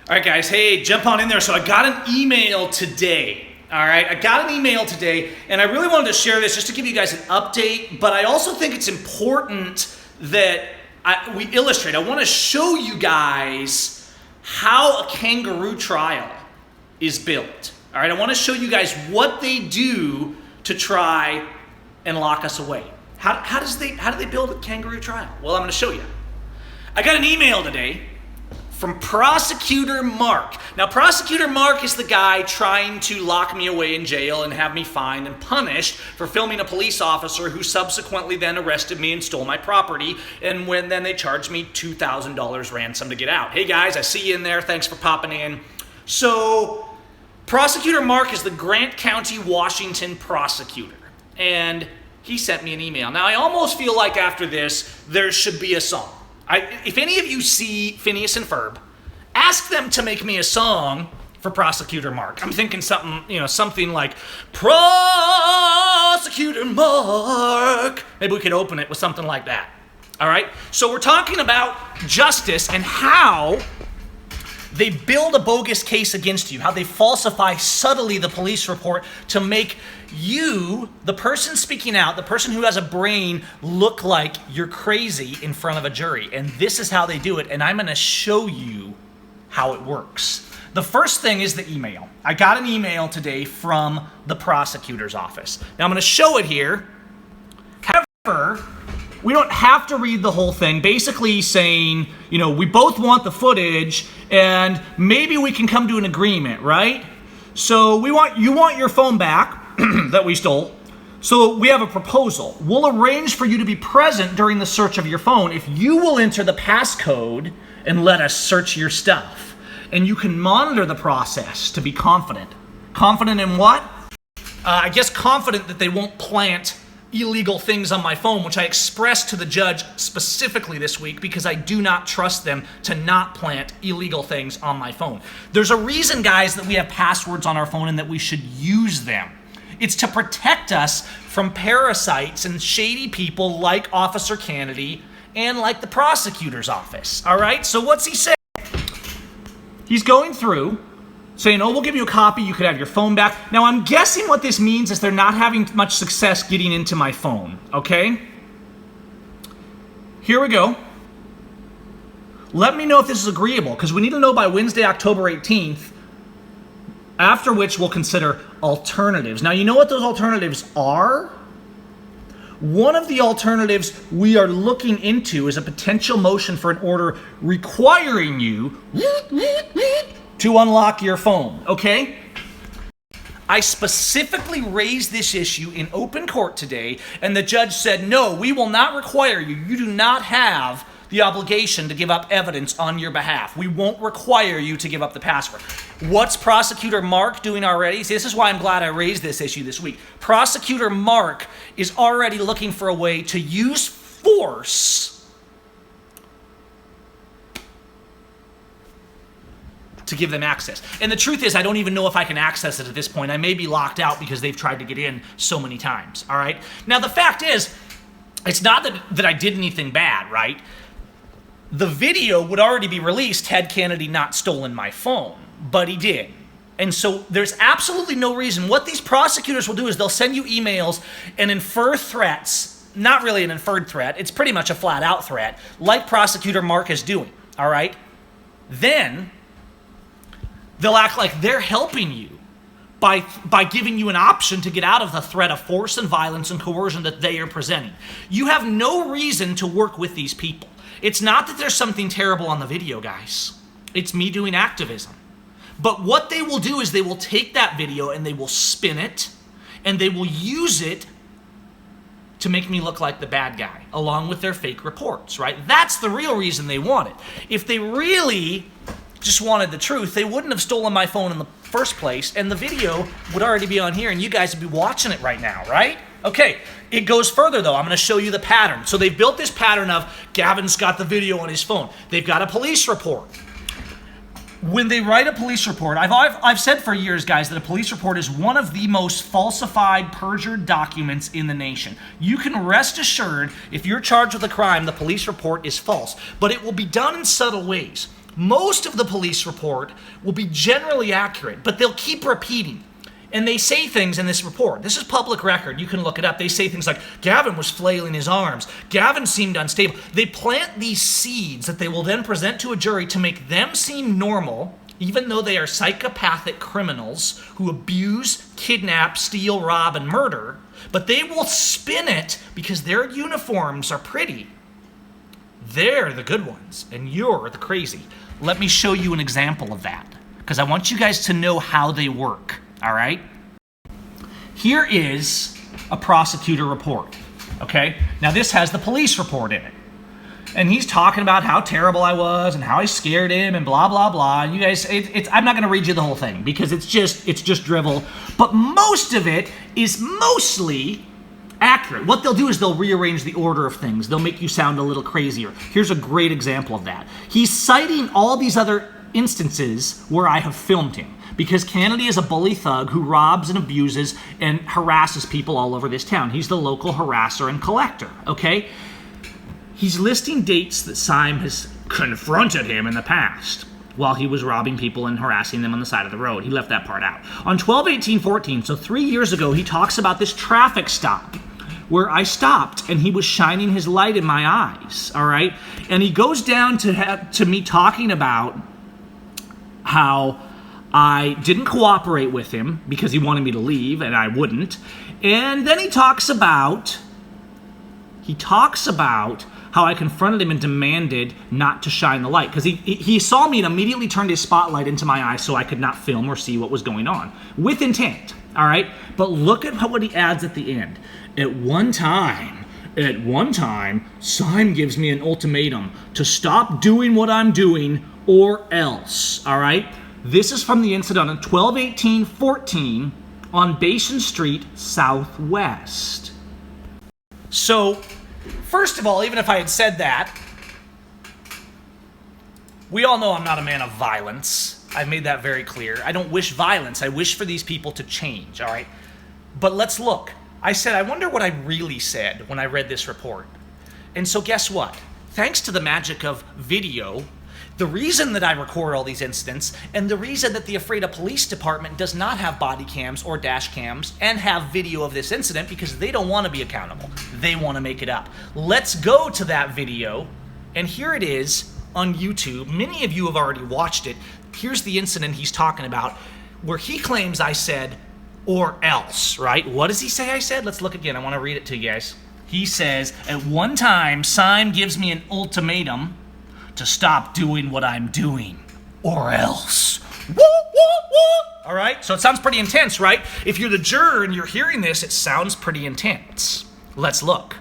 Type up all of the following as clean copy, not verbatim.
All right, guys, hey, jump on in there. So I got an email today. All right, I got an email today, and I really wanted to share this just to give you guys an update, but I also think it's important that we illustrate. I want to show you guys how a kangaroo trial is built. All right, I want to show you guys what they do to try and lock us away. How do they build a kangaroo trial? Well, I'm going to show you. I got an email today from Prosecutor Mark. Now, Prosecutor Mark is the guy trying to lock me away in jail and have me fined and punished for filming a police officer who subsequently then arrested me and stole my property, and then they charged me $2,000 ransom to get out. Hey guys, I see you in there. Thanks for popping in. So, Prosecutor Mark is the Grant County, Washington prosecutor, and he sent me an email. Now, I almost feel like after this, there should be a song. If any of you see Phineas and Ferb, ask them to make me a song for Prosecutor Mark. I'm thinking something like Prosecutor Mark. Maybe we could open it with something like that. All right? So we're talking about justice and how they build a bogus case against you, how they falsify subtly the police report to make you, the person speaking out, the person who has a brain, look like you're crazy in front of a jury. And this is how they do it, and I'm going to show you how it works. The first thing is the email. I got an email today from the prosecutor's office. Now I'm going to show it here. However, we don't have to read the whole thing. Basically saying, we both want the footage and maybe we can come to an agreement, right? So you want your phone back that we stole. So we have a proposal. We'll arrange for you to be present during the search of your phone if you will enter the passcode and let us search your stuff. And you can monitor the process to be confident. Confident in what? I guess confident that they won't plant illegal things on my phone, which I expressed to the judge specifically this week because I do not trust them to not plant illegal things on my phone. There's a reason, guys, that we have passwords on our phone and that we should use them. It's to protect us from parasites and shady people like Officer Kennedy and like the prosecutor's office. All right, so what's he saying? He's going through saying, we'll give you a copy, you could have your phone back. Now, I'm guessing what this means is they're not having much success getting into my phone, okay? Here we go. Let me know if this is agreeable, because we need to know by Wednesday, October 18th, after which we'll consider alternatives. Now, you know what those alternatives are? One of the alternatives we are looking into is a potential motion for an order requiring you to unlock your phone, okay? I specifically raised this issue in open court today, and the judge said, no, we will not require you. You do not have the obligation to give up evidence on your behalf. We won't require you to give up the password. What's Prosecutor Mark doing already? See, this is why I'm glad I raised this issue this week. Prosecutor Mark is already looking for a way to use force to give them access. And the truth is, I don't even know if I can access it at this point. I may be locked out because they've tried to get in so many times, all right? Now, the fact is, it's not that I did anything bad, right? The video would already be released had Kennedy not stolen my phone, but he did. And so there's absolutely no reason. What these prosecutors will do is they'll send you emails and infer threats, not really an inferred threat, it's pretty much a flat-out threat, like Prosecutor Mark is doing, all right? Then they'll act like they're helping you by giving you an option to get out of the threat of force and violence and coercion that they are presenting. You have no reason to work with these people. It's not that there's something terrible on the video, guys. It's me doing activism. But what they will do is they will take that video and they will spin it and they will use it to make me look like the bad guy, along with their fake reports, right? That's the real reason they want it. If they really just wanted the truth, they wouldn't have stolen my phone in the first place, and the video would already be on here, and you guys would be watching it right now, right? Okay, it goes further, though. I'm going to show you the pattern. So they've built this pattern of Gavin's got the video on his phone. They've got a police report. When they write a police report, I've said for years, guys, that a police report is one of the most falsified, perjured documents in the nation. You can rest assured, if you're charged with a crime, the police report is false. But it will be done in subtle ways. most of the police report will be generally accurate, but they'll keep repeating. And they say things in this report. This is public record. You can look it up. They say things like, Gavin was flailing his arms. Gavin seemed unstable. They plant these seeds that they will then present to a jury to make them seem normal, even though they are psychopathic criminals who abuse, kidnap, steal, rob, and murder. But they will spin it because their uniforms are pretty. They're the good ones, and you're the crazy. Let me show you an example of that, because I want you guys to know how they work. All right? Here is a prosecutor report, okay? Now this has the police report in it. And he's talking about how terrible I was and how I scared him and blah, blah, blah. You guys, I'm not going to read you the whole thing because it's just drivel. But most of it is mostly accurate. What they'll do is they'll rearrange the order of things. They'll make you sound a little crazier. Here's a great example of that. He's citing all these other instances where I have filmed him, because Kennedy is a bully thug who robs and abuses and harasses people all over this town. He's the local harasser and collector, okay? He's listing dates that Syme has confronted him in the past while he was robbing people and harassing them on the side of the road. He left that part out. On 12/18/14, so 3 years ago, he talks about this traffic stop where I stopped and he was shining his light in my eyes, all right? And he goes down to me talking about how I didn't cooperate with him because he wanted me to leave and I wouldn't. And then he talks about how I confronted him and demanded not to shine the light, because he saw me and immediately turned his spotlight into my eyes so I could not film or see what was going on, with intent, all right? But look at what he adds at the end. At one time, Syme gives me an ultimatum to stop doing what I'm doing or else, all right? This is from the incident on 12/18/14 on Basin Street Southwest. So, first of all, even if I had said that, we all know I'm not a man of violence. I've made that very clear. I don't wish violence. I wish for these people to change, all right? But let's look. I said, I wonder what I really said when I read this report. And so guess what? Thanks to the magic of video, the reason that I record all these incidents, and the reason that the Ephrata Police Department does not have body cams or dash cams and have video of this incident, because they don't want to be accountable. They want to make it up. Let's go to that video, and here it is on YouTube. Many of you have already watched it. Here's the incident he's talking about, where he claims I said, or else, right? What does he say I said? Let's look again. I want to read it to you guys. He says, at one time, Syme gives me an ultimatum to stop doing what I'm doing, or else. Woo, woo, woo. All right? So it sounds pretty intense, right? If you're the juror and you're hearing this, it sounds pretty intense. Let's look.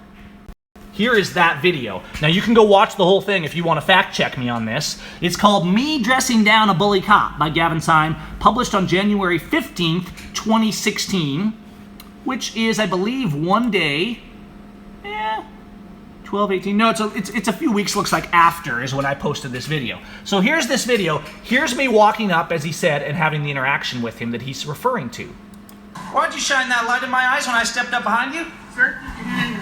Here is that video. Now you can go watch the whole thing if you want to fact check me on this. It's called Me Dressing Down a Bully Cop by Gavin Syme, published on January 15th, 2016, which is, I believe, one day, 12/18. No, it's a few weeks, looks like, after is when I posted this video. So here's this video. Here's me walking up, as he said, and having the interaction with him that he's referring to. Why'd you shine that light in my eyes when I stepped up behind you? Sir, you can hear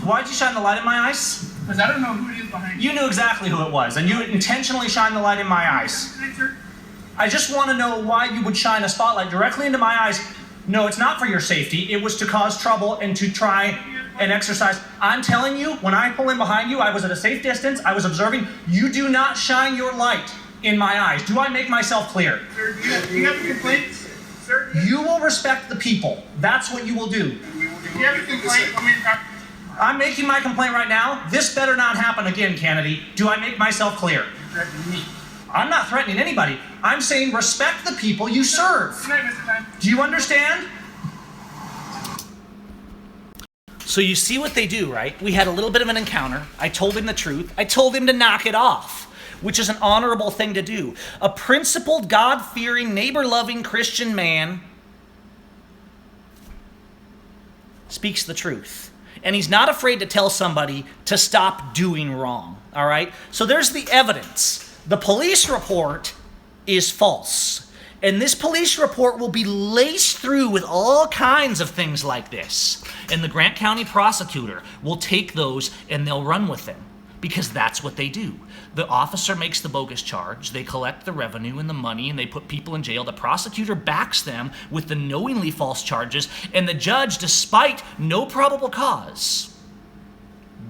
Why'd you shine the light in my eyes? Because I don't know who it is behind you. You knew exactly who it was, and you intentionally shined the light in my eyes. Sir? I just want to know why you would shine a spotlight directly into my eyes. No, it's not for your safety. It was to cause trouble and to try and exercise. I'm telling you, when I pull in behind you, I was at a safe distance. I was observing. You do not shine your light in my eyes. Do I make myself clear? Sir, do you have a complaint? Sir? You will respect the people. That's what you will do. Do you have a complaint? I'm making my complaint right now. This better not happen again, Kennedy. Do I make myself clear? Me. I'm not threatening anybody. I'm saying respect the people you serve. Good night, Mr. Time. Do you understand? So you see what they do, right? We had a little bit of an encounter. I told him the truth. I told him to knock it off, which is an honorable thing to do. A principled, God-fearing, neighbor-loving Christian man speaks the truth. And he's not afraid to tell somebody to stop doing wrong, all right? So there's the evidence. The police report is false. And this police report will be laced through with all kinds of things like this. And the Grant County Prosecutor will take those and they'll run with them. because that's what they do. The officer makes the bogus charge, they collect the revenue and the money, and they put people in jail. The prosecutor backs them with the knowingly false charges, and the judge, despite no probable cause,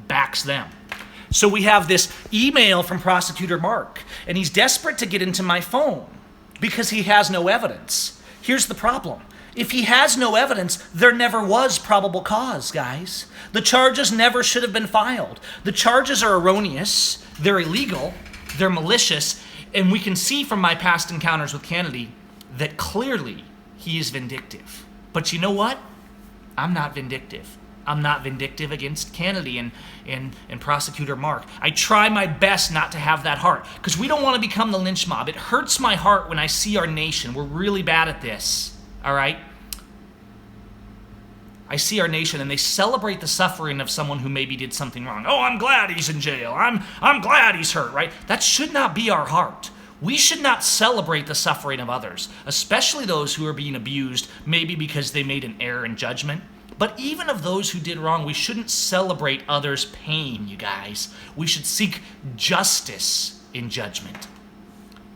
backs them. So we have this email from Prosecutor Mark, and he's desperate to get into my phone because he has no evidence. Here's the problem. If he has no evidence, there never was probable cause, guys. The charges never should have been filed. The charges are erroneous, they're illegal, they're malicious, and we can see from my past encounters with Kennedy that clearly he is vindictive. But you know what? I'm not vindictive. I'm not vindictive against Kennedy and Prosecutor Mark. I try my best not to have that heart, because we don't want to become the lynch mob. It hurts my heart when I see our nation. We're really bad at this. All right? I see our nation and they celebrate the suffering of someone who maybe did something wrong. Oh, I'm glad he's in jail. I'm glad he's hurt, right? That should not be our heart. We should not celebrate the suffering of others, especially those who are being abused, maybe because they made an error in judgment. But even of those who did wrong, we shouldn't celebrate others' pain, you guys. We should seek justice in judgment.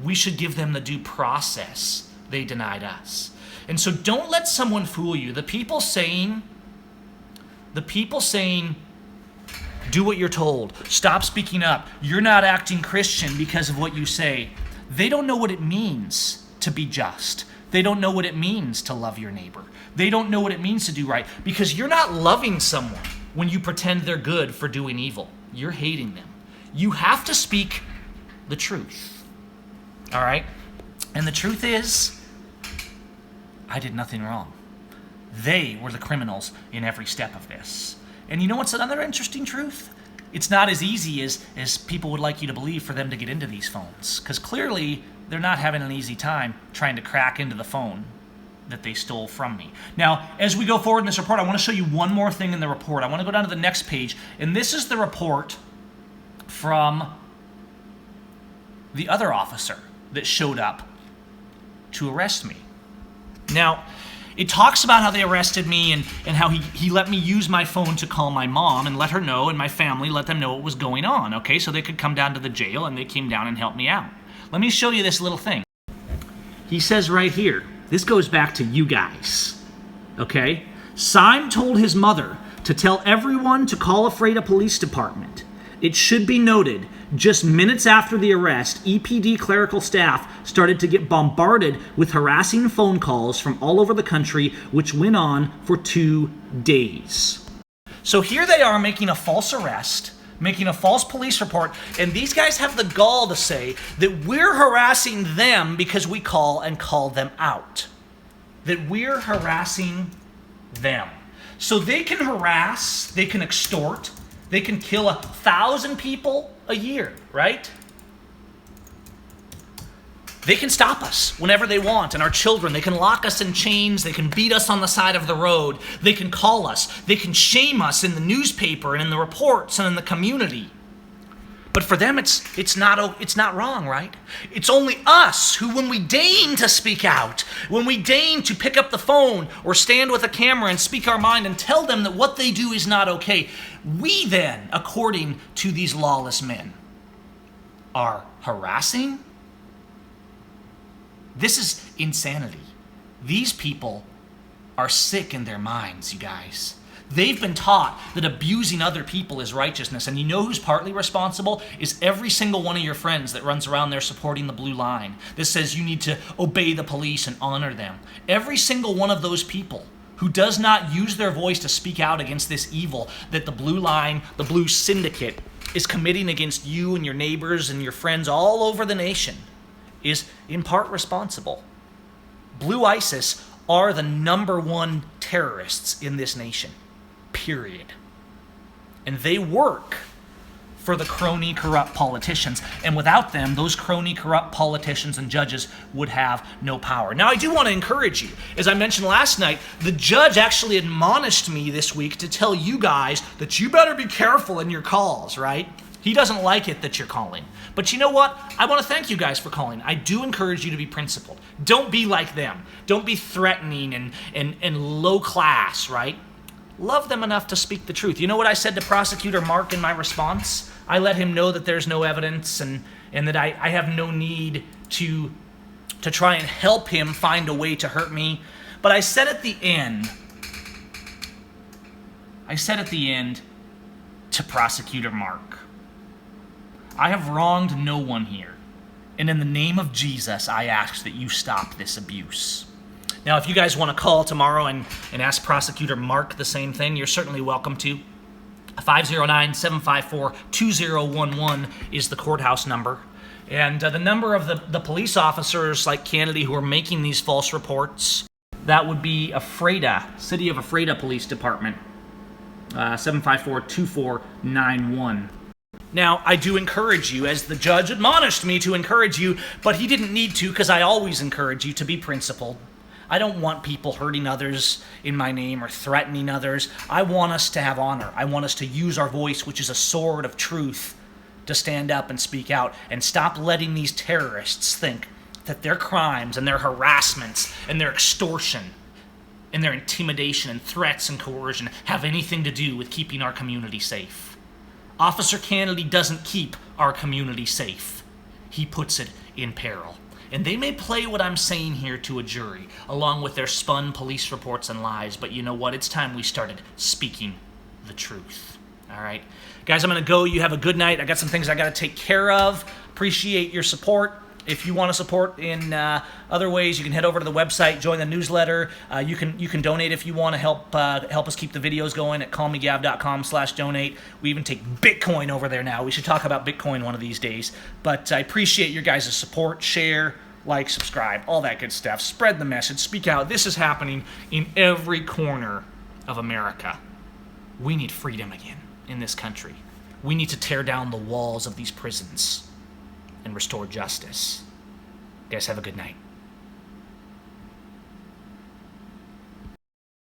We should give them the due process they denied us. And so don't let someone fool you. The people saying, do what you're told, stop speaking up, you're not acting Christian because of what you say. They don't know what it means to be just. They don't know what it means to love your neighbor. They don't know what it means to do right, because you're not loving someone when you pretend they're good for doing evil. You're hating them. You have to speak the truth. All right? And the truth is, I did nothing wrong. They were the criminals in every step of this. And you know what's another interesting truth? It's not as easy as people would like you to believe for them to get into these phones, because clearly they're not having an easy time trying to crack into the phone that they stole from me. Now, as we go forward in this report, I want to show you one more thing in the report. I want to go down to the next page, and this is the report from the other officer that showed up to arrest me. Now, it talks about how they arrested me and how he let me use my phone to call my mom and let her know, and my family, let them know what was going on, okay? So they could come down to the jail, and they came down and helped me out. Let me show you this little thing. He says right here, this goes back to you guys, okay? Syme told his mother to tell everyone to call a Freda Police Department. It should be noted, just minutes after the arrest, EPD clerical staff started to get bombarded with harassing phone calls from all over the country, which went on for 2 days. So here they are making a false arrest, making a false police report, and these guys have the gall to say that we're harassing them because we call and call them out. That we're harassing them. So they can harass, they can extort, they can kill 1,000 people a year, right? They can stop us whenever they want, and our children. They can lock us in chains. They can beat us on the side of the road. They can call us. They can shame us in the newspaper and in the reports and in the community. But for them, it's not wrong, right? It's only us who, when we deign to speak out, when we deign to pick up the phone or stand with a camera and speak our mind and tell them that what they do is not okay, we then, according to these lawless men, are harassing. This is insanity. These people are sick in their minds, you guys. They've been taught that abusing other people is righteousness, and you know who's partly responsible? Is every single one of your friends that runs around there supporting the blue line that says you need to obey the police and honor them. Every single one of those people who does not use their voice to speak out against this evil that the blue line, the blue syndicate, is committing against you and your neighbors and your friends all over the nation is in part responsible. Blue ISIS are the #1 terrorists in this nation. Period. And they work for the crony corrupt politicians. And without them, those crony corrupt politicians and judges would have no power. Now, I do want to encourage you. As I mentioned last night, the judge actually admonished me this week to tell you guys that you better be careful in your calls, right? He doesn't like it that you're calling. But you know what? I want to thank you guys for calling. I do encourage you to be principled. Don't be like them. Don't be threatening and low class, right? Love them enough to speak the truth. You know what I said to Prosecutor Mark in my response? I let him know that there's no evidence and that I have no need to try and help him find a way to hurt me. But I said at the end to Prosecutor Mark, I have wronged no one here, and in the name of Jesus, I ask that you stop this abuse. Now, if you guys want to call tomorrow and ask Prosecutor Mark the same thing, you're certainly welcome to. 509-754-2011 is the courthouse number. And the number of the police officers like Kennedy who are making these false reports, that would be Ephrata, City of Ephrata Police Department, 754-2491. Now, I do encourage you, as the judge admonished me to encourage you, but he didn't need to because I always encourage you to be principled. I don't want people hurting others in my name or threatening others. I want us to have honor. I want us to use our voice, which is a sword of truth, to stand up and speak out and stop letting these terrorists think that their crimes and their harassments and their extortion and their intimidation and threats and coercion have anything to do with keeping our community safe. Officer Kennedy doesn't keep our community safe. He puts it in peril. And they may play what I'm saying here to a jury, along with their spun police reports and lies, but you know what? It's time we started speaking the truth. All right? Guys, I'm going to go. You have a good night. I got some things I got to take care of. Appreciate your support. If you want to support in other ways, you can head over to the website, join the newsletter. You can donate if you want to help us keep the videos going at callmegav.com/donate. We even take Bitcoin over there now. We should talk about Bitcoin one of these days. But I appreciate your guys' support. Share, like, subscribe, all that good stuff. Spread the message. Speak out. This is happening in every corner of America. We need freedom again in this country. We need to tear down the walls of these prisons and restore justice. You guys have a good night.